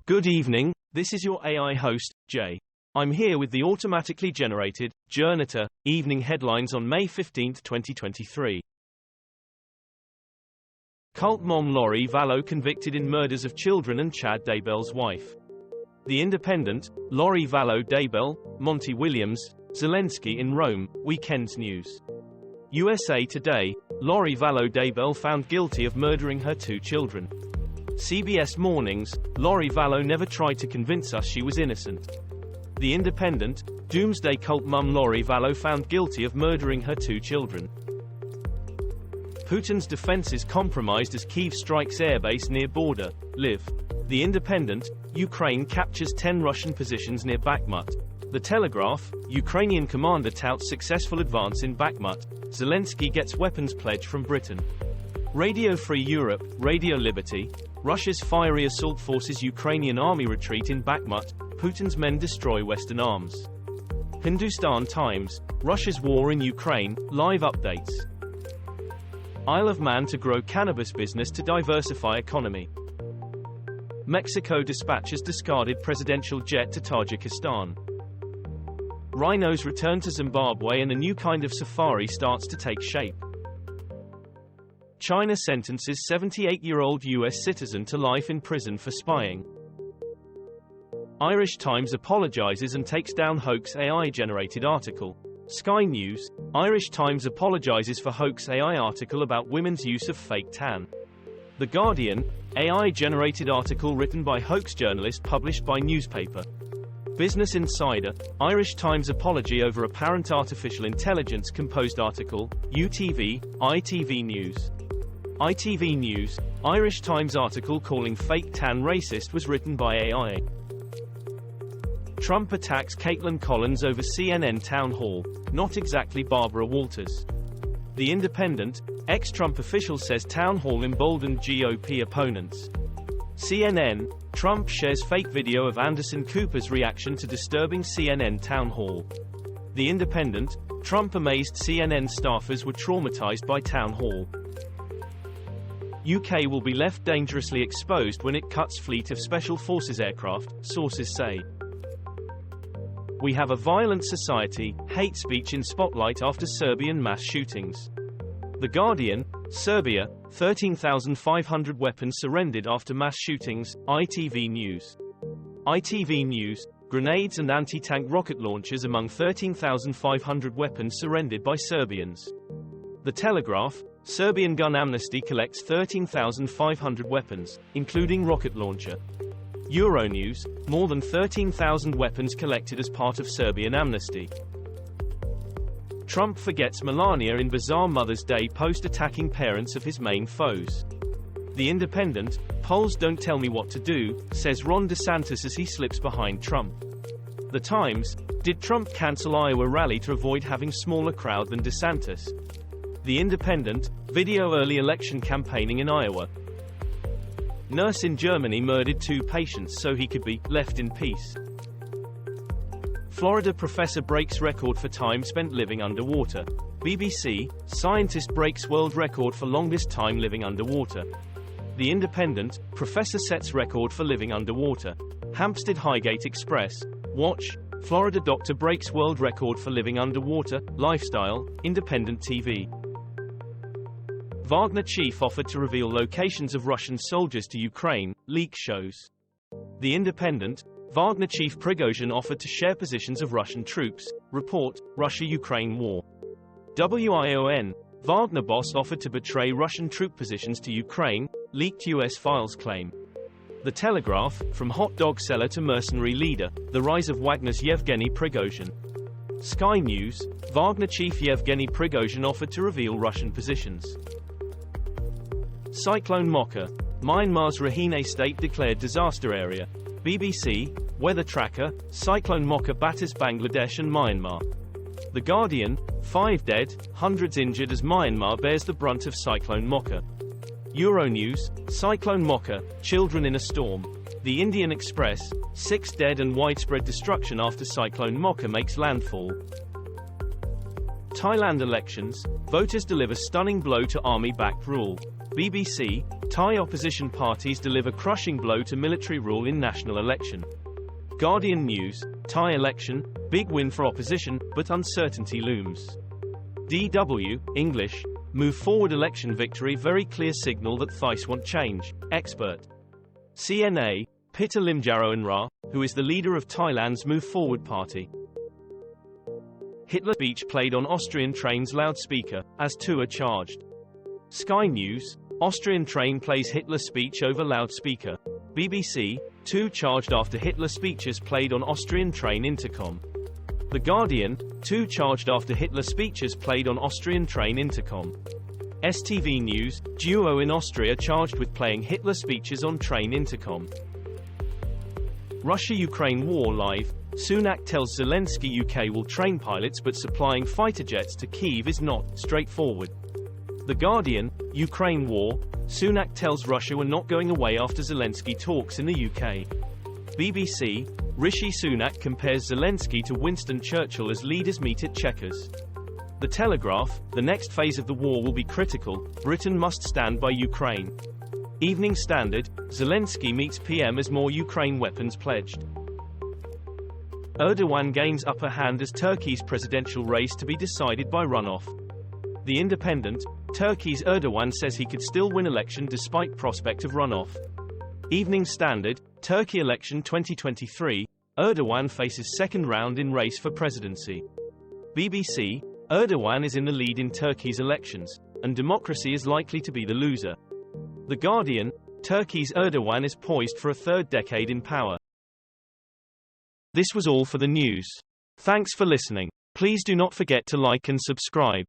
Good evening, this is your AI host, Jay. I'm here with the automatically generated, Journato, evening headlines on May 15, 2023. Cult mom Lori Vallow convicted in murders of children and Chad Daybell's wife. The Independent, Lori Vallow Daybell, Monty Williams, Zelenskiy in Rome, Weekend News. USA Today, Lori Vallow Daybell found guilty of murdering her 2 children. CBS Mornings, Lori Vallow never tried to convince us she was innocent. The Independent, doomsday cult mum Lori Vallow found guilty of murdering her 2 children. Putin's defenses compromised as Kyiv strikes airbase near border, Lviv. The Independent, Ukraine captures 10 Russian positions near Bakhmut. The Telegraph, Ukrainian commander touts successful advance in Bakhmut. Zelensky gets weapons pledge from Britain. Radio Free Europe, Radio Liberty, Russia's fiery assault forces Ukrainian army retreat in Bakhmut, Putin's men destroy Western arms. Hindustan Times, Russia's war in Ukraine, live updates. Isle of Man to grow cannabis business to diversify economy. Mexico dispatches discarded presidential jet to Tajikistan. Rhinos return to Zimbabwe and a new kind of safari starts to take shape. China sentences 78-year-old US citizen to life in prison for spying. Irish Times apologizes and takes down hoax AI-generated article. Sky News, Irish Times apologizes for hoax AI article about women's use of fake tan. The Guardian, AI-generated article written by hoax journalist published by newspaper. Business Insider, Irish Times apology over apparent artificial intelligence composed article. UTV, ITV News. ITV News, Irish Times article calling fake tan racist was written by AI. Trump attacks Caitlin Collins over CNN town hall, not exactly Barbara Walters. The Independent, ex-Trump official says town hall emboldened GOP opponents. CNN, Trump shares fake video of Anderson Cooper's reaction to disturbing CNN town hall. The Independent, Trump amazed CNN staffers were traumatized by town hall. UK will be left dangerously exposed when it cuts fleet of Special Forces aircraft, sources say. We have a violent society, hate speech in spotlight after Serbian mass shootings. The Guardian, Serbia, 13,500 weapons surrendered after mass shootings, ITV News. ITV News, grenades and anti-tank rocket launchers among 13,500 weapons surrendered by Serbians. The Telegraph, Serbian gun amnesty collects 13,500 weapons, including rocket launcher. Euronews, more than 13,000 weapons collected as part of Serbian amnesty. Trump forgets Melania in bizarre Mother's Day post attacking parents of his main foes. The Independent, polls don't tell me what to do, says Ron DeSantis as he slips behind Trump. The Times, did Trump cancel Iowa rally to avoid having smaller crowd than DeSantis? The Independent, video early election campaigning in Iowa. Nurse in Germany murdered 2 patients so he could be left in peace. Florida professor breaks record for time spent living underwater. BBC, scientist breaks world record for longest time living underwater. The Independent, professor sets record for living underwater. Hampstead Highgate Express, watch, Florida doctor breaks world record for living underwater. Lifestyle, Independent TV. Wagner chief offered to reveal locations of Russian soldiers to Ukraine, leak shows. The Independent, Wagner chief Prigozhin offered to share positions of Russian troops, report, Russia-Ukraine war. WION, Wagner boss offered to betray Russian troop positions to Ukraine, leaked US files claim. The Telegraph, from hot dog seller to mercenary leader, the rise of Wagner's Yevgeny Prigozhin. Sky News, Wagner chief Yevgeny Prigozhin offered to reveal Russian positions. Cyclone Mocha, Myanmar's Rakhine state declared disaster area. BBC, weather tracker, Cyclone Mocha batters Bangladesh and Myanmar. The Guardian, 5 dead, hundreds injured as Myanmar bears the brunt of Cyclone Mocha. Euronews, Cyclone Mocha, children in a storm. The Indian Express, 6 dead and widespread destruction after Cyclone Mocha makes landfall. Thailand elections, voters deliver stunning blow to army-backed rule. BBC, Thai opposition parties deliver crushing blow to military rule in national election. Guardian News, Thai election, big win for opposition, but uncertainty looms. DW, English, move forward election victory very clear signal that Thais want change, expert. CNA, Pita Limjaroenra, who is the leader of Thailand's Move Forward party. Hitler speech played on Austrian train's loudspeaker, as two are charged. Sky News, Austrian train plays Hitler speech over loudspeaker. BBC, two charged after Hitler speeches played on Austrian train intercom. The Guardian, two charged after Hitler speeches played on Austrian train intercom. STV News, duo in Austria charged with playing Hitler speeches on train intercom. Russia-Ukraine war live, Sunak tells Zelenskiy UK will train pilots but supplying fighter jets to Kyiv is not straightforward. The Guardian, Ukraine war, Sunak tells Russia we're not going away after Zelensky talks in the UK. BBC, Rishi Sunak compares Zelensky to Winston Churchill as leaders meet at Chequers. The Telegraph, the next phase of the war will be critical, Britain must stand by Ukraine. Evening Standard, Zelensky meets PM as more Ukraine weapons pledged. Erdogan gains upper hand as Turkey's presidential race to be decided by runoff. The Independent, Turkey's Erdogan says he could still win election despite prospect of runoff. Evening Standard, Turkey election 2023, Erdogan faces second round in race for presidency. BBC, Erdogan is in the lead in Turkey's elections, and democracy is likely to be the loser. The Guardian, Turkey's Erdogan is poised for a third decade in power. This was all for the news. Thanks for listening. Please do not forget to like and subscribe.